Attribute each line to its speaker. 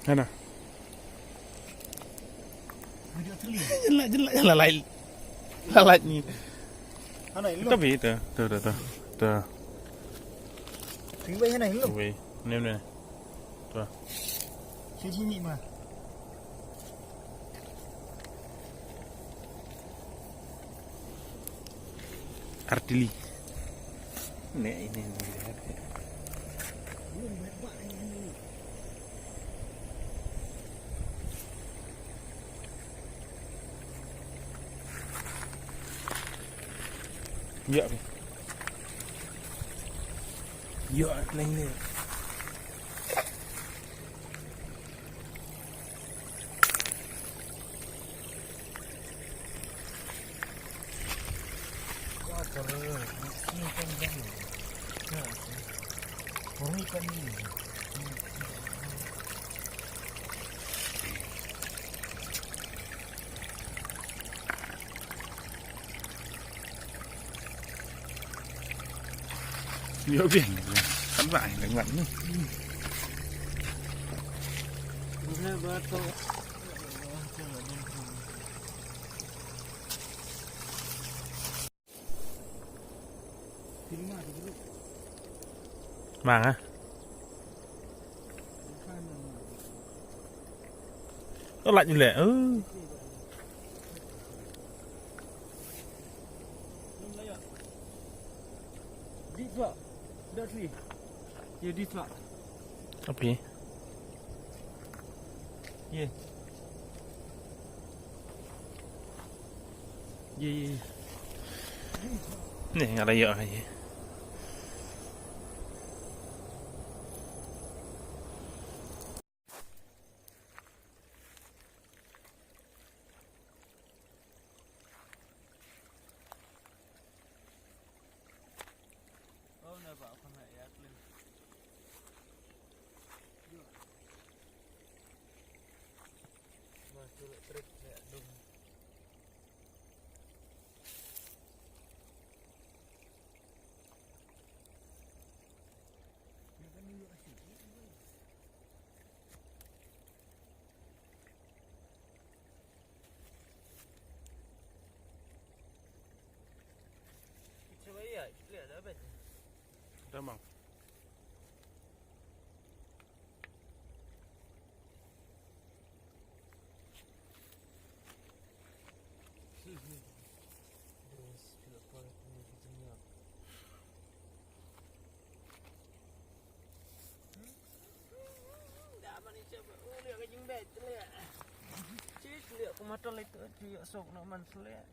Speaker 1: Mana?
Speaker 2: Video terli.
Speaker 1: Jelek lalai ni.
Speaker 2: Ana ilmu.
Speaker 1: Tapi tu.
Speaker 2: Tinggal sana ilmu.
Speaker 1: Wei, ni. Tu.
Speaker 2: Sini mah.
Speaker 1: Artili. Ini. Ya. Ya, lain ni. Nhớ biển cắn vải đánh mặn nữa. Màng á? Nó lạnh như lẻ.
Speaker 2: Ya di tu.
Speaker 1: Apa?
Speaker 2: Ye.
Speaker 1: Ni ada ya aja.
Speaker 2: Oh, nampak apa nak ya tu. Masuk trip ya dum. Cuba ya, lihat apa tu?
Speaker 1: Dah mau.
Speaker 2: Lihat kejing bet, lihat. Cik, lihat kematan itu, cik sok nak man lihat.